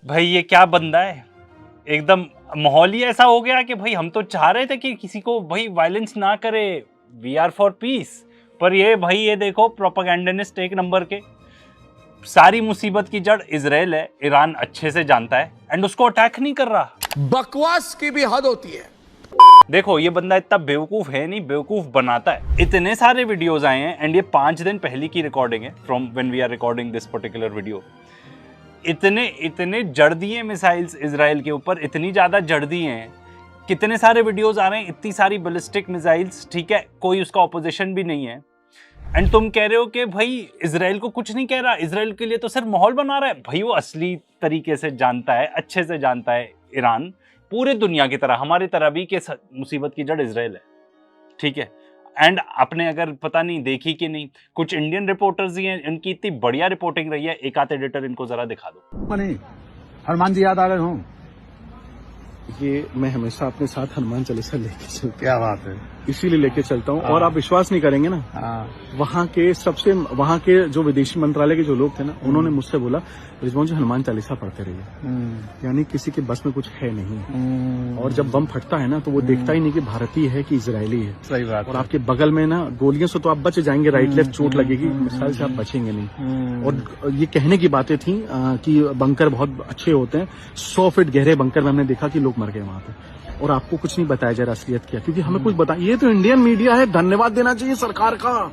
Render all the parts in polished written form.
भाई ये क्या बंदा है, एकदम माहौल ही ऐसा हो गया कि भाई हम तो चाह रहे थे कि किसी को भाई वायलेंस ना करे, वी आर फॉर पीस, पर ये भाई ये देखो प्रोपेगेंडिस्ट एक नंबर के। सारी मुसीबत की जड़ इजराइल है, ईरान अच्छे से जानता है एंड उसको अटैक नहीं कर रहा। बकवास की भी हद होती है। देखो ये बंदा इतना बेवकूफ है नहीं, बेवकूफ बनाता है। इतने सारे वीडियोस आए हैं एंड ये 5 दिन पहले की रिकॉर्डिंग है, from when we are recording this particular video. इतने जड़ दिए मिसाइल्स इजराइल के ऊपर, इतनी ज्यादा जड़ दिए हैं, कितने सारे वीडियोस आ रहे हैं, इतनी सारी बैलिस्टिक मिसाइल्स, ठीक है, कोई उसका ऑपोजिशन भी नहीं है। एंड तुम कह रहे हो कि भाई इजराइल को कुछ नहीं कह रहा, इजराइल के लिए तो सिर्फ माहौल बना रहा है। भाई वो असली तरीके से जानता है, अच्छे से जानता है ईरान, पूरे दुनिया की तरह, हमारी तरह भी, कि मुसीबत की जड़ इजराइल है, ठीक है। एंड आपने अगर पता नहीं देखी कि नहीं, कुछ इंडियन रिपोर्टर्स ही हैं, इनकी इतनी बढ़िया रिपोर्टिंग रही है, एक आध एडिटर इनको जरा दिखा दो। नहीं, हनुमान जी याद आ रहे हो? ये मैं हमेशा अपने साथ हनुमान चालीसा लेके चलता। क्या बात है, इसीलिए लेके चलता हूँ। और आप विश्वास नहीं करेंगे ना, वहाँ के जो विदेशी मंत्रालय के जो लोग थे ना, उन्होंने मुझसे बोला रिजवान जी हनुमान चालीसा पढ़ते रहिए, यानी किसी के बस में कुछ है नहीं। और जब बम फटता है ना, तो वो देखता ही नहीं कि भारतीय है कि इजरायली है। सही बात। और आपके बगल में ना गोलियों से तो आप बच जाएंगे, राइट लेफ्ट चोट लगेगी, मिसाइल से आप बचेंगे नहीं। और ये कहने की बातें थी कि बंकर बहुत अच्छे होते हैं, 100 फीट गहरे बंकर में हमने देखा कि लोग मर गए वहां पे, और आपको कुछ नहीं बताया जा रहा असलियत क्या, क्योंकि हमें कुछ बता। ये तो इंडियन मीडिया है, धन्यवाद देना चाहिए सरकार का,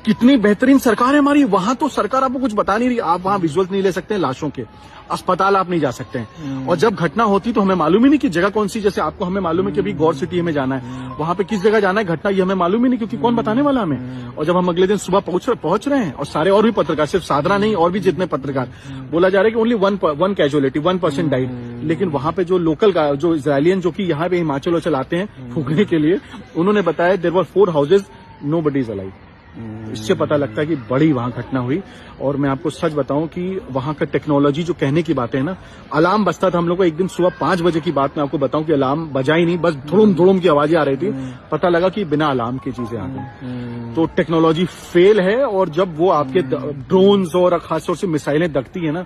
कितनी बेहतरीन सरकार है हमारी। वहां तो सरकार आपको कुछ बता नहीं रही, आप वहां विजुअल नहीं ले सकते लाशों के, अस्पताल आप नहीं जा सकते हैं। और जब घटना होती तो हमें मालूम ही नहीं कि जगह कौन सी, जैसे आपको हमें मालूम है कि अभी गौर सिटी हमें जाना है, वहां पे किस जगह जाना है, घटना ये हमें मालूम ही नहीं, क्योंकि कौन बताने वाला हमें। और जब हम अगले दिन सुबह पहुंच रहे हैं, और सारे और भी पत्रकार, सिर्फ साधना नहीं और भी जितने पत्रकार, बोला जा रहा है कि ओनली वन कैजुअलिटी, 1% डाइड। लेकिन वहां पे जो लोकल जो इजरायलियन जो कि यहाँ पे हिमाचल वचल आते हैं फूकने के लिए, उन्होंने बताया there were 4 houses, nobody is alive. इससे पता लगता है कि बड़ी वहां घटना हुई। और मैं आपको सच बताऊं कि वहां का टेक्नोलॉजी जो कहने की बातें है ना, अलार्म बजता था हम लोग को, एक दिन सुबह 5 बजे की बात मैं आपको बताऊं कि अलार्म बजा ही नहीं, बस धुड़ुम धुड़ुम की आवाजें आ रही थी, पता लगा कि बिना अलार्म की चीजें आ गई। तो टेक्नोलॉजी फेल है। और जब वो आपके ड्रोन्स और खासतौर से मिसाइलें दगती है ना,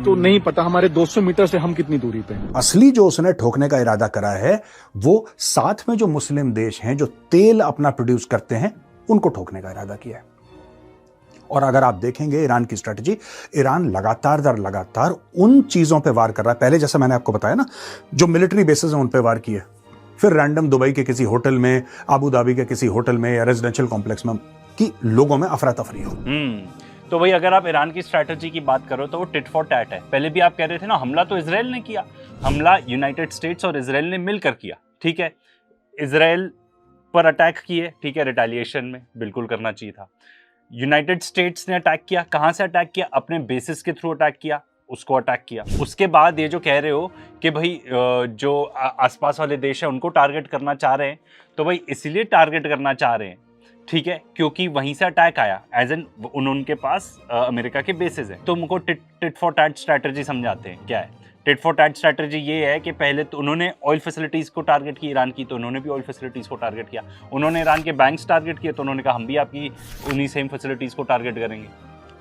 तो नहीं पता हमारे 200 मीटर से हम कितनी दूरी पे हैं। असली जो उसने ठोकने का इरादा करा है, वो साथ में जो मुस्लिम देश हैं जो तेल अपना प्रोड्यूस करते हैं, उनको ठोकने का इरादा किया है। और अगर आप देखेंगे ईरान की स्ट्रेटजी, ईरान लगातार दर लगातार उन चीजों पे वार कर रहा है, पहले जैसे मैंने आपको बताया ना, जो मिलिट्री बेसिस हैं उन पे वार किए, फिर रैंडम दुबई के किसी होटल में, अबू धाबी के किसी होटल में या रेजिडेंशियल कॉम्प्लेक्स में, कि लोगों में अफरा तफरी हो। तो भाई अगर आप ईरान की स्ट्रैटेजी की बात करो तो वो टिट फॉर टैट है। पहले भी आप कह रहे थे ना, हमला तो इजराइल ने किया, हमला यूनाइटेड स्टेट्स और इजराइल ने मिलकर किया, ठीक है। इजराइल पर अटैक किए, ठीक है, रिटेलिएशन में, बिल्कुल करना चाहिए था। यूनाइटेड स्टेट्स ने अटैक किया, कहां से अटैक किया? अपने बेसिस के थ्रू अटैक किया, उसको अटैक किया। उसके बाद ये जो कह रहे हो कि भाई जो आसपास वाले देश है उनको टारगेट करना चाह रहे हैं, तो भाई इसलिए टारगेट करना चाह रहे हैं, ठीक है, क्योंकि वहीं से अटैक आया, एज एन उनके पास अमेरिका के बेसिस है। तो उनको टिट फॉर टैट स्ट्रैटेजी समझाते हैं। क्या है टिट फॉर टैट स्ट्रैटेजी? ये है कि पहले तो उन्होंने ऑयल फैसिलिटीज को टारगेट की ईरान की, तो उन्होंने भी ऑयल फैसिलिटीज को टारगेट किया। उन्होंने ईरान के बैंक्स टारगेट किए, तो उन्होंने कहा हम भी आपकी उन्हीं सेम फैसिलिटीज को टारगेट करेंगे,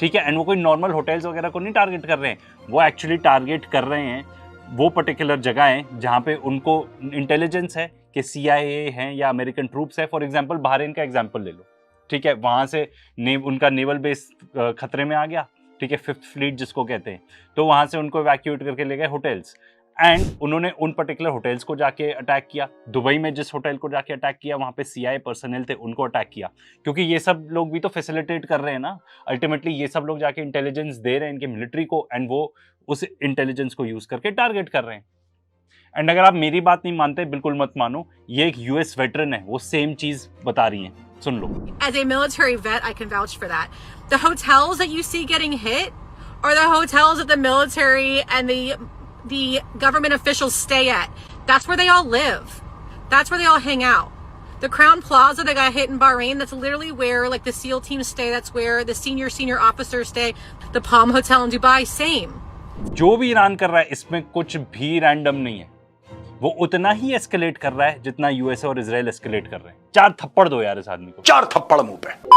ठीक है। एंड वो कोई नॉर्मल होटल्स वगैरह को नहीं टारगेट कर रहे हैं, वो एक्चुअली टारगेट कर रहे हैं वो पर्टिकुलर जगह हैं जहाँ पे उनको इंटेलिजेंस है कि CIA हैं या अमेरिकन ट्रूप्स है। फॉर एग्जाम्पल बहरीन का एग्जाम्पल ले लो, ठीक है, वहाँ से उनका नेवल बेस खतरे में आ गया, ठीक है, 5th फ्लीट जिसको कहते हैं, तो वहां से उनको इवैक्यूएट करके ले गए होटल्स, एंड उन्होंने उन पर्टिकुलर होटल्स को जाके अटैक किया। दुबई में जिस होटल को जाके अटैक किया, वहां पे CIA पर्सनल थे, उनको अटैक किया, क्योंकि ये सब लोग भी तो फैसिलिटेट कर रहे हैं ना, अल्टीमेटली ये सब लोग जाके इंटेलिजेंस दे रहे हैं इनके मिलिट्री को, एंड वो उस इंटेलिजेंस को यूज करके टारगेट कर रहे हैं। एंड अगर आप मेरी बात नहीं मानते, बिल्कुल मत मानो, ये एक US वेटरन है, वो सेम चीज बता रही है, सुन लो। As a military vet, I can vouch for that. The hotels that you see getting hit are the hotels that the military and the government officials stay at. That's where they all live. That's where they all hang out. The Crown Plaza that got hit in Bahrain, that's literally where like the SEAL teams stay. That's where the senior officers stay. The Palm Hotel in Dubai, same. जो भी Iran कर रहा है इसमें कुछ भी random नहीं है, वो उतना ही एस्केलेट कर रहा है जितना USA और इजराइल एस्केलेट कर रहे हैं। 4 थप्पड़ दो यार इस आदमी को, 4 थप्पड़ मुंह पे।